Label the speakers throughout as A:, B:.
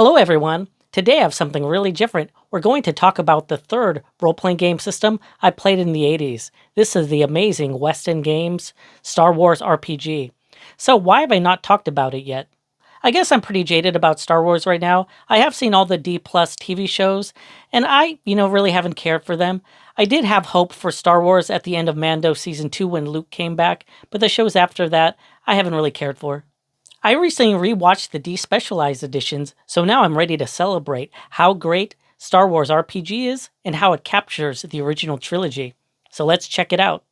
A: Hello everyone! Today I have something really different. We're going to talk about the third role-playing game system I played in the 80s. This is the amazing West End Games Star Wars RPG. So why have I not talked about it yet? I guess I'm pretty jaded about Star Wars right now. I have seen all the D+ TV shows, and I, really haven't cared for them. I did have hope for Star Wars at the end of Mando Season 2 when Luke came back, but the shows after that, I haven't really cared for. I recently rewatched the despecialized editions, so now I'm ready to celebrate how great Star Wars RPG is and how it captures the original trilogy. So let's check it out.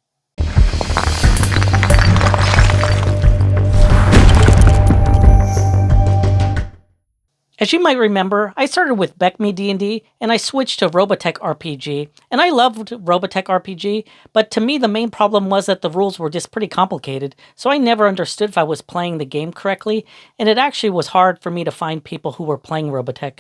A: As you might remember, I started with BECME D&D and I switched to Robotech RPG, and I loved Robotech RPG, but to me the main problem was that the rules were just pretty complicated, so I never understood if I was playing the game correctly, and it actually was hard for me to find people who were playing Robotech.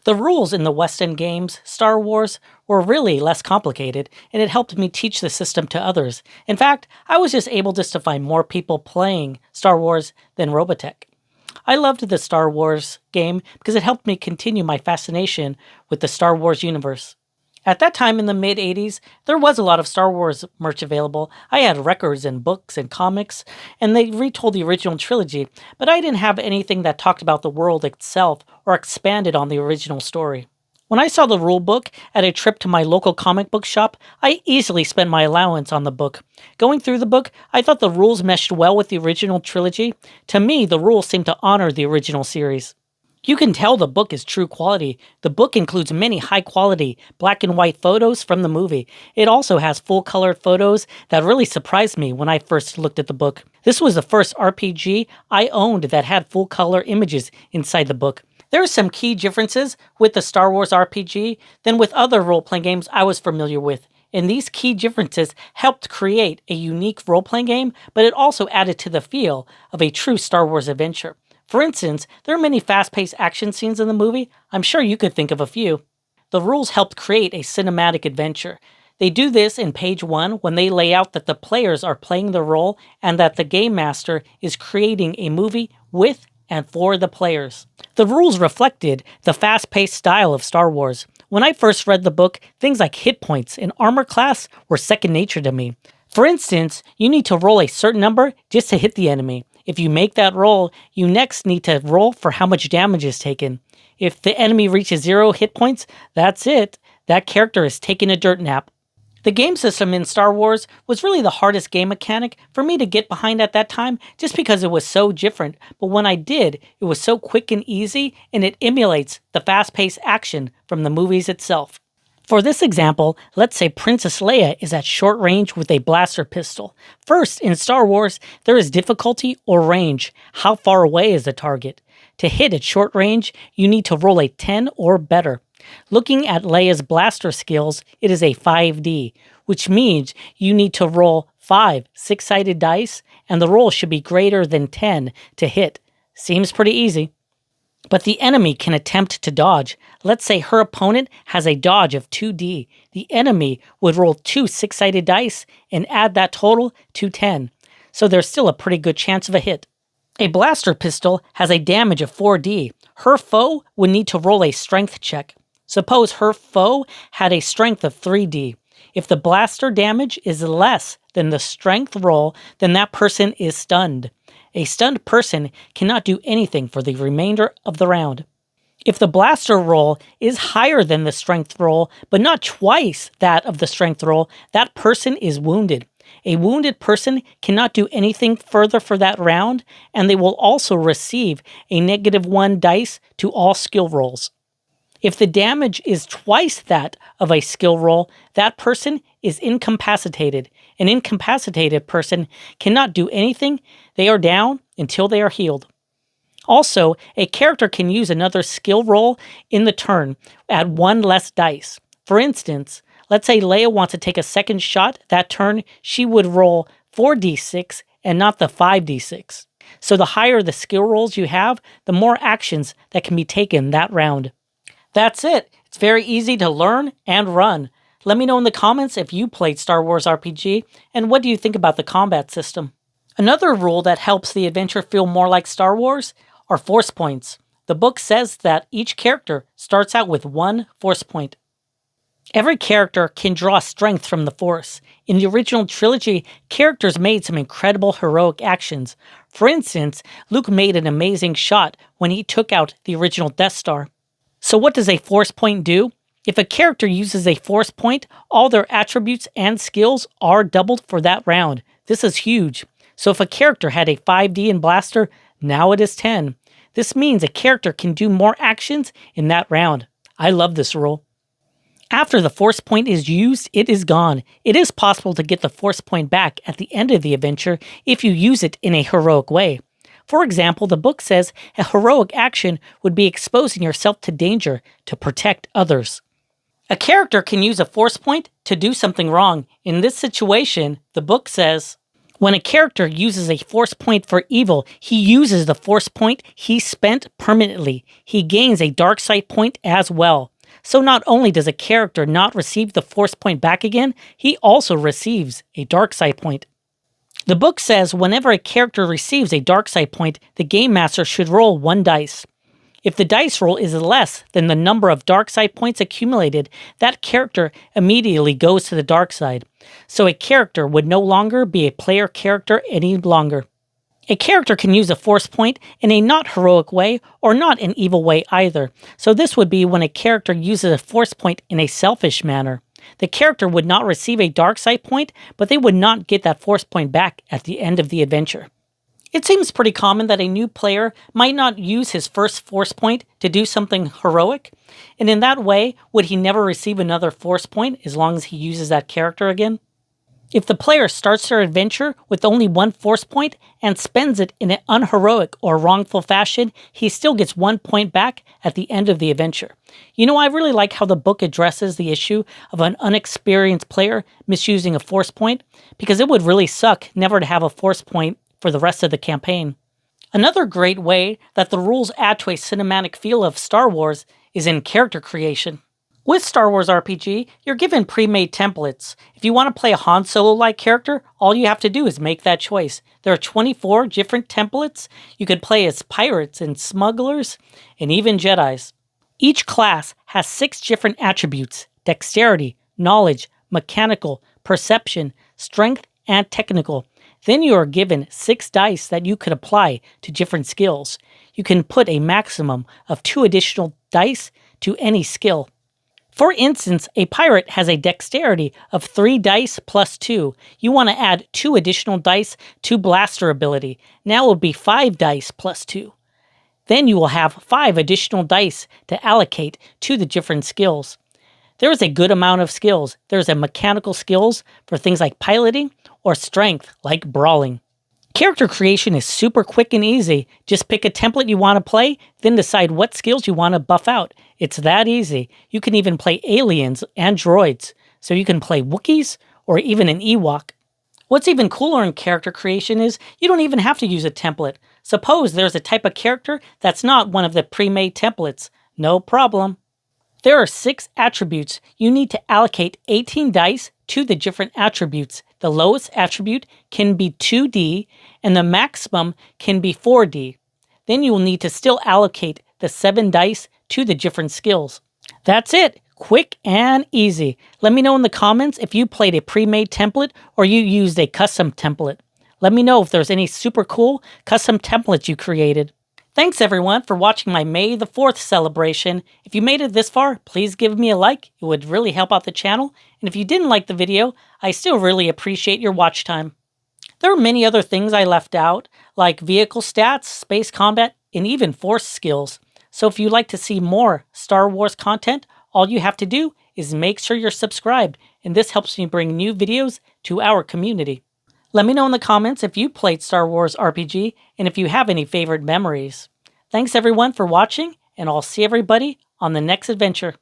A: The rules in the West End Games Star Wars were really less complicated, and it helped me teach the system to others. In fact, I was just able to find more people playing Star Wars than Robotech. I loved the Star Wars game because it helped me continue my fascination with the Star Wars universe. At that time in the mid-80s, there was a lot of Star Wars merch available. I had records and books and comics, and they retold the original trilogy, but I didn't have anything that talked about the world itself or expanded on the original story. When I saw the rulebook at a trip to my local comic book shop, I easily spent my allowance on the book. Going through the book, I thought the rules meshed well with the original trilogy. To me, the rules seem to honor the original series. You can tell the book is true quality. The book includes many high-quality black and white photos from the movie. It also has full-colored photos that really surprised me when I first looked at the book. This was the first RPG I owned that had full-color images inside the book. There are some key differences with the Star Wars RPG than with other role-playing games I was familiar with, and these key differences helped create a unique role-playing game, but it also added to the feel of a true Star Wars adventure. For instance, there are many fast-paced action scenes in the movie. I'm sure you could think of a few. The rules helped create a cinematic adventure. They do this in page 1 when they lay out that the players are playing the role and that the game master is creating a movie with and for the players. The rules reflected the fast-paced style of Star Wars. When I first read the book, things like hit points and armor class were second nature to me. For instance, you need to roll a certain number just to hit the enemy. If you make that roll, you next need to roll for how much damage is taken. If the enemy reaches 0 hit points, that's it. That character is taking a dirt nap. The game system in Star Wars was really the hardest game mechanic for me to get behind at that time just because it was so different, but when I did, it was so quick and easy, and it emulates the fast-paced action from the movies itself. For this example, let's say Princess Leia is at short range with a blaster pistol. First, in Star Wars, there is difficulty or range. How far away is the target? To hit at short range, you need to roll a 10 or better. Looking at Leia's blaster skills, it is a 5D, which means you need to roll 5 six-sided dice, and the roll should be greater than 10 to hit. Seems pretty easy. But the enemy can attempt to dodge. Let's say her opponent has a dodge of 2D. The enemy would roll 2 six-sided dice and add that total to 10. So there's still a pretty good chance of a hit. A blaster pistol has a damage of 4D. Her foe would need to roll a strength check. Suppose her foe had a strength of 3D. If the blaster damage is less than the strength roll, then that person is stunned. A stunned person cannot do anything for the remainder of the round. If the blaster roll is higher than the strength roll, but not twice that of the strength roll, that person is wounded. A wounded person cannot do anything further for that round, and they will also receive a -1 dice to all skill rolls. If the damage is twice that of a skill roll, that person is incapacitated. An incapacitated person cannot do anything. They are down until they are healed. Also, a character can use another skill roll in the turn, add 1 less dice. For instance, let's say Leia wants to take a second shot that turn, she would roll 4d6 and not the 5d6. So the higher the skill rolls you have, the more actions that can be taken that round. That's it. It's very easy to learn and run. Let me know in the comments if you played Star Wars RPG, and what do you think about the combat system. Another rule that helps the adventure feel more like Star Wars are force points. The book says that each character starts out with 1 force point. Every character can draw strength from the Force. In the original trilogy, characters made some incredible heroic actions. For instance, Luke made an amazing shot when he took out the original Death Star. So what does a Force point do? If a character uses a Force point, all their attributes and skills are doubled for that round. This is huge. So if a character had a 5D in Blaster, now it is 10. This means a character can do more actions in that round. I love this rule. After the Force point is used, it is gone. It is possible to get the Force point back at the end of the adventure if you use it in a heroic way. For example, the book says a heroic action would be exposing yourself to danger to protect others. A character can use a Force point to do something wrong. In this situation, the book says, when a character uses a Force point for evil, he uses the Force point he spent permanently. He gains a dark side point as well. So not only does a character not receive the Force point back again, he also receives a dark side point. The book says whenever a character receives a dark side point, the Game Master should roll 1 dice. If the dice roll is less than the number of dark side points accumulated, that character immediately goes to the dark side. So a character would no longer be a player character any longer. A character can use a Force point in a not heroic way or not an evil way either. So this would be when a character uses a Force point in a selfish manner. The character would not receive a dark side point, but they would not get that Force point back at the end of the adventure. It seems pretty common that a new player might not use his first Force point to do something heroic, and in that way, would he never receive another Force point as long as he uses that character again? If the player starts their adventure with only 1 Force point and spends it in an unheroic or wrongful fashion, he still gets 1 point back at the end of the adventure. You know, I really like how the book addresses the issue of an unexperienced player misusing a Force point, because it would really suck never to have a Force point for the rest of the campaign. Another great way that the rules add to a cinematic feel of Star Wars is in character creation. With Star Wars RPG, you're given pre-made templates. If you want to play a Han Solo-like character, all you have to do is make that choice. There are 24 different templates. You could play as pirates and smugglers, and even Jedis. Each class has 6 different attributes: dexterity, knowledge, mechanical, perception, strength, and technical. Then you are given 6 dice that you could apply to different skills. You can put a maximum of 2 additional dice to any skill. For instance, a pirate has a dexterity of 3 dice plus 2. You want to add 2 additional dice to blaster ability. Now it will be 5 dice plus 2. Then you will have 5 additional dice to allocate to the different skills. There is a good amount of skills. There's a mechanical skills for things like piloting or strength like brawling. Character creation is super quick and easy. Just pick a template you want to play, then decide what skills you want to buff out. It's that easy. You can even play aliens and droids, so you can play Wookiees or even an Ewok. What's even cooler in character creation is you don't even have to use a template. Suppose there's a type of character that's not one of the pre-made templates. No problem. There are 6 attributes. You need to allocate 18 dice to the different attributes. The lowest attribute can be 2D, and the maximum can be 4D. Then you will need to still allocate the 7 dice to the different skills. That's it. Quick and easy. Let me know in the comments if you played a pre-made template or you used a custom template. Let me know if there's any super cool custom templates you created. Thanks everyone for watching my May the 4th celebration. If you made it this far, please give me a like. It would really help out the channel. And if you didn't like the video, I still really appreciate your watch time. There are many other things I left out, like vehicle stats, space combat, and even force skills. So if you'd like to see more Star Wars content, all you have to do is make sure you're subscribed, and this helps me bring new videos to our community. Let me know in the comments if you played Star Wars RPG and if you have any favorite memories. Thanks everyone for watching, and I'll see everybody on the next adventure.